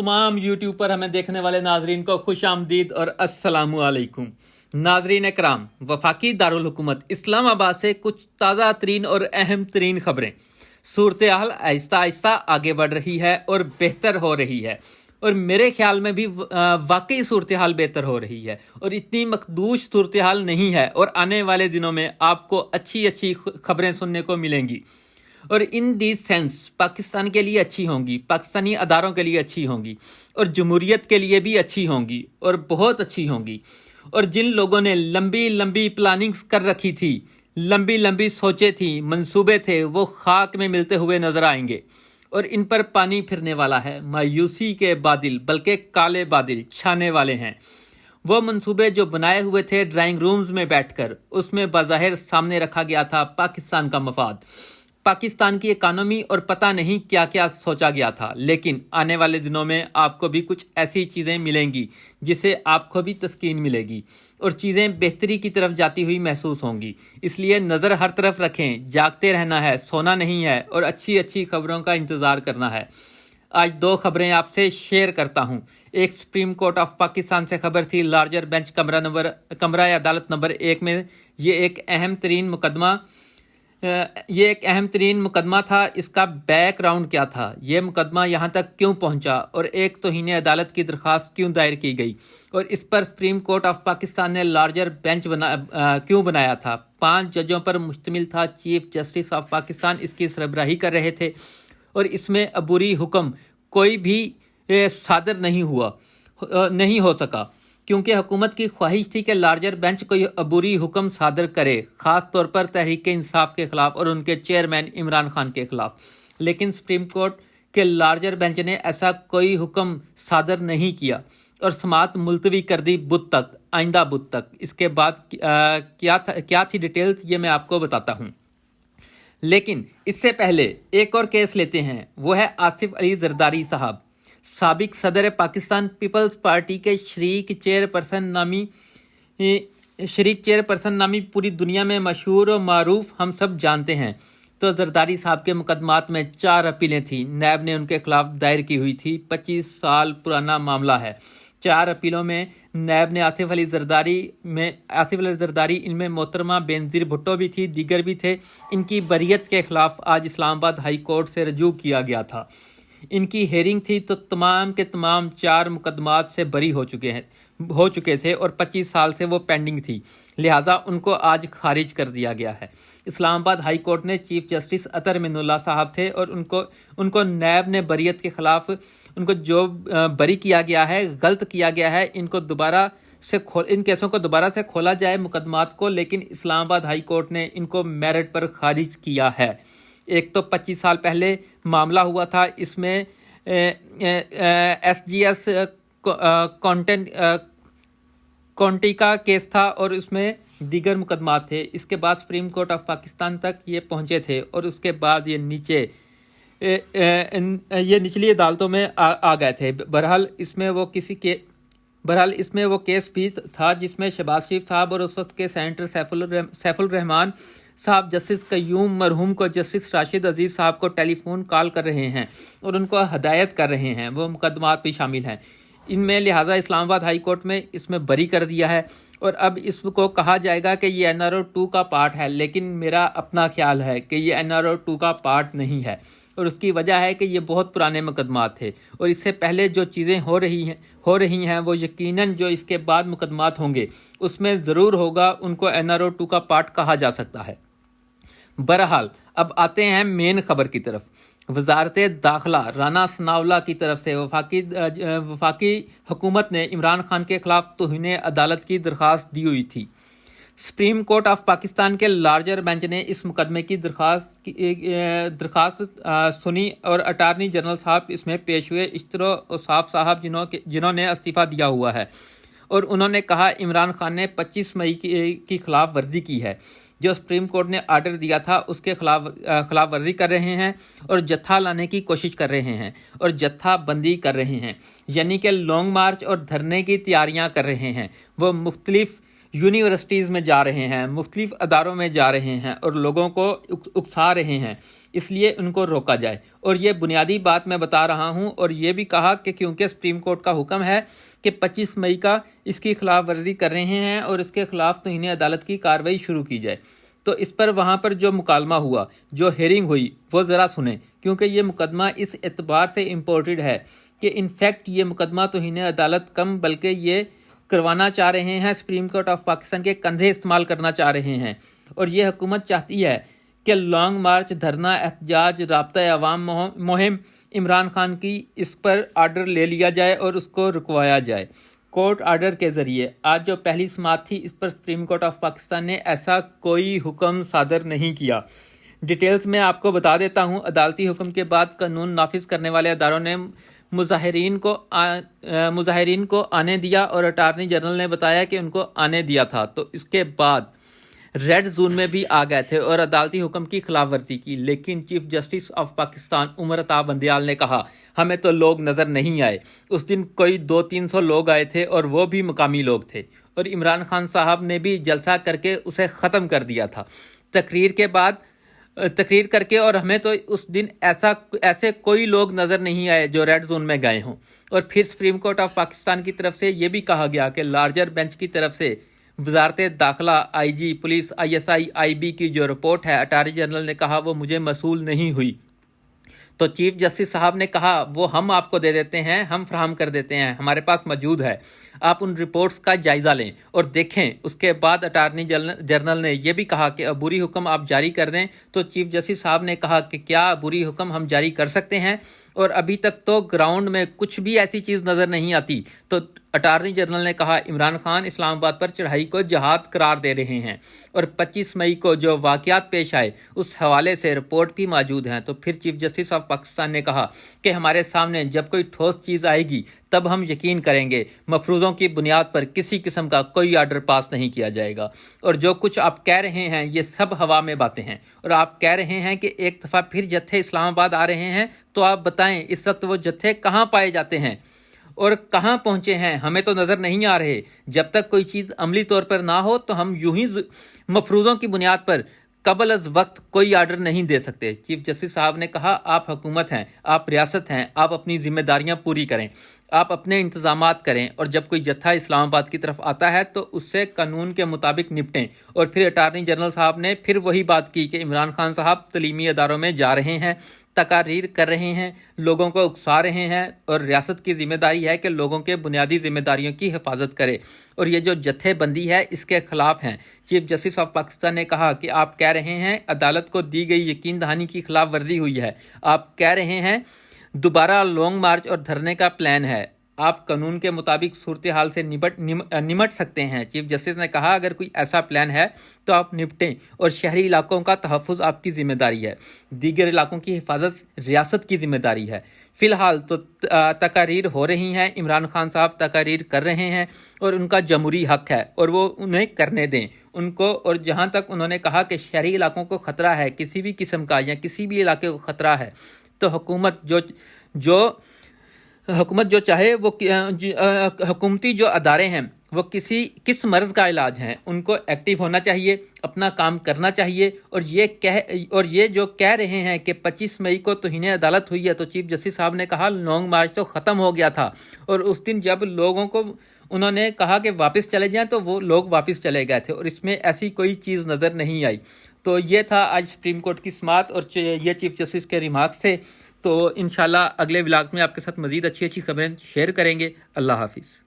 तमाम यूट्यूब पर हमें देखने वाले नाजरीन को खुश आमदीद और अस्सलामु अलैकुम। नाजरीन कराम, वफाकी दारुल हुकूमत इस्लामाबाद से कुछ ताज़ा तरीन और अहम तरीन खबरें। सूरत हाल आहिस्ता आहिस्ता आगे बढ़ रही है और बेहतर हो रही है, और मेरे ख्याल में भी वाकई सूरत हाल बेहतर हो रही है और इतनी मखदूश सूरत हाल नहीं है, और आने वाले दिनों में आपको अच्छी अच्छी खबरें सुनने को मिलेंगी। और इन दी सेंस पाकिस्तान के लिए अच्छी होंगी, पाकिस्तानी अदारों के लिए अच्छी होंगी, और जमहूरियत के लिए भी अच्छी होंगी, और बहुत अच्छी होंगी। और जिन लोगों ने लंबी लंबी प्लानिंग्स कर रखी थी, लंबी लंबी सोचे थी, मंसूबे थे, वो खाक में मिलते हुए नजर आएंगे और इन पर पानी फिरने वाला है। मायूसी के बादल, बल्कि काले बादल छाने वाले हैं। वो मंसूबे जो बनाए हुए थे ड्राइंग रूम्स में बैठकर, उसमें बाज़ाहिर सामने रखा गया था पाकिस्तान का मफाद, पाकिस्तान की इकानमी, और पता नहीं क्या क्या सोचा गया था। लेकिन आने वाले दिनों में आपको भी कुछ ऐसी चीज़ें मिलेंगी जिससे आपको भी तस्कीन मिलेगी और चीज़ें बेहतरी की तरफ जाती हुई महसूस होंगी। इसलिए नज़र हर तरफ रखें, जागते रहना है, सोना नहीं है, और अच्छी अच्छी खबरों का इंतज़ार करना है। आज दो खबरें आपसे शेयर करता हूं। एक मुस्लिम कोर्ट ऑफ पाकिस्तान से खबर थी, लार्जर बेंच कमरा अदालत नंबर 1 में ये एक अहम तरीन मुकदमा था। इसका बैकग्राउंड क्या था, ये मुकदमा यहाँ तक क्यों पहुँचा, और एक तौहीन अदालत की दरख्वास्त क्यों दायर की गई, और इस पर सुप्रीम कोर्ट ऑफ पाकिस्तान ने लार्जर बेंच क्यों बनाया था। 5 जजों पर मुश्तमिल था। चीफ जस्टिस ऑफ पाकिस्तान इसकी सरबराही कर रहे थे, और इसमें अबूरी हुक्म कोई भी सादर नहीं हो सका, क्योंकि हुकूमत की ख्वाहिश थी कि लार्जर बेंच कोई अबूरी हुक्म सादर करे, ख़ास तौर पर तहरीक इंसाफ के खिलाफ और उनके चेयरमैन इमरान खान के खिलाफ। लेकिन सुप्रीम कोर्ट के लार्जर बेंच ने ऐसा कोई हुक्म सादर नहीं किया और समाअत मुलतवी कर दी बुध तक, आइंदा बुध तक। इसके बाद क्या थी डिटेल्स, ये मैं आपको बताता हूँ। लेकिन इससे पहले एक और केस लेते हैं। वो है आसिफ अली जरदारी साहब, साबिक सदर पाकिस्तान पीपल्स पार्टी के शरीक चेयरपर्सन नामी पूरी दुनिया में मशहूर और मारूफ हम सब जानते हैं। तो जरदारी साहब के मुकदमात में 4 अपीलें थी, नैब ने उनके खिलाफ दायर की हुई थी। 25 साल पुराना मामला है। 4 अपीलों में नैब ने आसिफ अली जरदारी, इनमें मोहतरमा बेनज़ीर भुट्टो भी थी, दीगर भी थे। इनकी बरियत के खिलाफ आज इस्लामाबाद हाई कोर्ट से रजू किया गया था। इनकी हेयरिंग थी, तो तमाम के तमाम 4 मुकदमात से बरी हो चुके थे और 25 साल से वो पेंडिंग थी, लिहाजा उनको आज खारिज कर दिया गया है। इस्लामाबाद हाई कोर्ट ने चीफ जस्टिस अतर मिनुल्लाह साहब थे, और उनको नैब ने बरियत के खिलाफ उनको जो बरी किया गया है, गलत किया गया है, इन केसों को दोबारा से खोला जाए मुकदमात को। लेकिन इस्लामाबाद हाई कोर्ट ने इनको मेरिट पर खारिज किया है। एक तो 25 साल पहले मामला हुआ था, इसमें SGS कॉन्टी का केस था और उसमें दीगर मुकदमात थे। इसके बाद सुप्रीम कोर्ट ऑफ पाकिस्तान तक ये पहुंचे थे, और उसके बाद ये निचली अदालतों में आ गए थे। बहरहाल इसमें वो केस भी था जिसमें शहबाज शरीफ साहब और उस वक्त के सेनेटर सैफुल रहमान साहब जस्टिस कयूम मरहूम को जस्टिस राशिद अजीज़ साहब को टेलीफोन कॉल कर रहे हैं और उनको हदायत कर रहे हैं। वो मुकदमात भी शामिल हैं इनमें, लिहाजा इस्लामाबाद हाई कोर्ट में इसमें बरी कर दिया है। और अब इसको कहा जाएगा कि ये NRO 2 का पार्ट है, लेकिन मेरा अपना ख्याल है कि ये NRO 2 का पार्ट नहीं है, और उसकी वजह है कि ये बहुत पुराने मुकदमात थे, और इससे पहले जो चीज़ें हो रही हैं वो यकीनन जो इसके बाद मुकदमात होंगे उसमें ज़रूर होगा उनको NRO 2 का पार्ट कहा जा सकता है। बहरहाल अब आते हैं मेन खबर की तरफ। वजारत दाखिला राना सनाउल्लाह की तरफ से वफाकी हुकूमत ने इमरान खान के खिलाफ तौहीन अदालत की दरख्वास्त दी हुई थी। सुप्रीम कोर्ट ऑफ पाकिस्तान के लार्जर बेंच ने इस मुकदमे की दरख्वास्त सुनी, और अटारनी जनरल साहब इसमें पेश हुए, इश्तरो औसाफ साहब जिन्होंने इस्तीफ़ा दिया हुआ है, और उन्होंने कहा इमरान खान ने 25 मई की खिलाफ वर्जी की है। जो सुप्रीम कोर्ट ने आर्डर दिया था उसके खिलाफ वर्जी कर रहे हैं, और जत्था लाने की कोशिश कर रहे हैं, और जत्था बंदी कर रहे हैं, यानी कि लॉन्ग मार्च और धरने की तैयारियां कर रहे हैं। वो मुख्तलिफ यूनिवर्सिटीज़ में जा रहे हैं, मुख्तलिफ अदारों में जा रहे हैं और लोगों को उकसा रहे हैं। اس لیے ان کو روکا جائے۔ اور یہ بنیادی بات میں بتا رہا ہوں، اور یہ بھی کہا کہ کیونکہ سپریم کورٹ کا حکم ہے کہ 25 مئی کا اس کی خلاف ورزی کر رہے ہیں اور اس کے خلاف توہین عدالت کی کارروائی شروع کی جائے۔ تو اس پر وہاں پر جو مکالمہ ہوا، جو ہیرنگ ہوئی، وہ ذرا سنیں، کیونکہ یہ مقدمہ اس اعتبار سے امپورٹڈ ہے کہ انفیکٹ یہ مقدمہ توہین عدالت کم بلکہ یہ کروانا چاہ رہے ہیں، سپریم کورٹ آف پاکستان کے کندھے استعمال کرنا چاہ رہے ہیں۔ اور یہ حکومت چاہتی ہے کہ لانگ مارچ، دھرنا، احتجاج، رابطہ عوام مہم، عمران خان کی اس پر آرڈر لے لیا جائے اور اس کو رکوایا جائے کورٹ آرڈر کے ذریعے۔ آج جو پہلی سماعت تھی، اس پر سپریم کورٹ آف پاکستان نے ایسا کوئی حکم صادر نہیں کیا۔ ڈیٹیلز میں آپ کو بتا دیتا ہوں۔ عدالتی حکم کے بعد قانون نافذ کرنے والے اداروں نے مظاہرین کو آنے دیا اور اٹارنی جنرل نے بتایا کہ ان کو آنے دیا تھا، تو اس کے بعد ریڈ زون میں بھی آ گئے تھے اور عدالتی حکم کی خلاف ورزی کی۔ لیکن chief justice of Pakistan Umar Ata Bandial نے کہا ہمیں تو لوگ نظر نہیں آئے، اس دن کوئی 200-300 لوگ آئے تھے اور وہ بھی مقامی لوگ تھے، اور عمران خان صاحب نے بھی جلسہ کر کے اسے ختم کر دیا تھا تقریر کر کے، اور ہمیں تو اس دن ایسے کوئی لوگ نظر نہیں آئے جو ریڈ زون میں گئے ہوں۔ اور پھر سپریم کورٹ آف پاکستان کی طرف سے یہ بھی کہا گیا کہ لارجر بینچ کی طرف سے وزارت داخلہ، آئی جی پولیس، آئی بی کی جو رپورٹ ہے، اٹارنی جنرل نے کہا وہ مجھے موصول نہیں ہوئی۔ تو چیف جسٹس صاحب نے کہا وہ ہم آپ کو دے دیتے ہیں، ہم فراہم کر دیتے ہیں، ہمارے پاس موجود ہے، آپ ان رپورٹس کا جائزہ لیں اور دیکھیں۔ اس کے بعد اٹارنی جنرل نے یہ بھی کہا کہ عبوری حکم آپ جاری کر دیں، تو چیف جسٹس صاحب نے کہا کہ کیا عبوری حکم ہم جاری کر سکتے ہیں؟ اور ابھی تک تو گراؤنڈ میں کچھ بھی ایسی چیز نظر نہیں آتی۔ تو اٹارنی جنرل نے کہا عمران خان اسلام آباد پر چڑھائی کو جہاد قرار دے رہے ہیں، اور 25 مئی کو جو واقعات پیش آئے اس حوالے سے رپورٹ بھی موجود ہیں۔ تو پھر چیف جسٹس آف پاکستان نے کہا کہ ہمارے سامنے جب کوئی ٹھوس چیز آئے گی تب ہم یقین کریں گے، مفروضوں کی بنیاد پر کسی قسم کا کوئی آرڈر پاس نہیں کیا جائے گا۔ اور جو کچھ آپ کہہ رہے ہیں یہ سب ہوا میں باتیں ہیں، اور آپ کہہ رہے ہیں کہ ایک دفعہ پھر جتھے اسلام آباد آ رہے ہیں، تو آپ بتائیں اس وقت وہ جتھے کہاں پائے جاتے ہیں اور کہاں پہنچے ہیں؟ ہمیں تو نظر نہیں آ رہے۔ جب تک کوئی چیز عملی طور پر نہ ہو تو ہم یوں ہی مفروضوں کی بنیاد پر قبل از وقت کوئی آرڈر نہیں دے سکتے۔ چیف جسٹس صاحب نے کہا آپ حکومت ہیں، آپ ریاست ہیں، آپ اپنی ذمہ داریاں پوری کریں، آپ اپنے انتظامات کریں، اور جب کوئی جتھا اسلام آباد کی طرف آتا ہے تو اس سے قانون کے مطابق نپٹیں۔ اور پھر اٹارنی جنرل صاحب نے پھر وہی بات کی کہ عمران خان صاحب تعلیمی اداروں میں جا رہے ہیں، تقاریر کر رہے ہیں، لوگوں کو اکسا رہے ہیں، اور ریاست کی ذمہ داری ہے کہ لوگوں کے بنیادی ذمہ داریوں کی حفاظت کرے، اور یہ جو جتھے بندی ہے اس کے خلاف ہیں۔ چیف جسٹس آف پاکستان نے کہا کہ آپ کہہ رہے ہیں عدالت کو دی گئی یقین دہانی کی خلاف ورزی ہوئی ہے، آپ کہہ رہے ہیں دوبارہ لانگ مارچ اور دھرنے کا پلان ہے، آپ قانون کے مطابق صورتحال سے نمٹ سکتے ہیں۔ چیف جسٹس نے کہا اگر کوئی ایسا پلان ہے تو آپ نپٹیں، اور شہری علاقوں کا تحفظ آپ کی ذمہ داری ہے، دیگر علاقوں کی حفاظت ریاست کی ذمہ داری ہے۔ فی الحال تو تقاریر ہو رہی ہیں، عمران خان صاحب تقاریر کر رہے ہیں اور ان کا جمہوری حق ہے، اور وہ انہیں کرنے دیں ان کو۔ اور جہاں تک انہوں نے کہا کہ شہری علاقوں کو خطرہ ہے، کسی بھی قسم کا یا کسی بھی علاقے کو خطرہ ہے، تو حکومت جو چاہے وہ حکومتی جو ادارے ہیں وہ کس مرض کا علاج ہیں، ان کو ایکٹیو ہونا چاہیے، اپنا کام کرنا چاہیے۔ اور یہ جو کہہ رہے ہیں کہ 25 مئی کو توہین عدالت ہوئی ہے، تو چیف جسٹس صاحب نے کہا لانگ مارچ تو ختم ہو گیا تھا، اور اس دن جب لوگوں کو انہوں نے کہا کہ واپس چلے جائیں تو وہ لوگ واپس چلے گئے تھے، اور اس میں ایسی کوئی چیز نظر نہیں آئی۔ تو یہ تھا آج سپریم کورٹ کی سماعت، اور یہ چیف جسٹس کے ریمارکس تھے۔ تو انشاءاللہ اگلے ولاگ میں آپ کے ساتھ مزید اچھی خبریں شیئر کریں گے۔ اللہ حافظ۔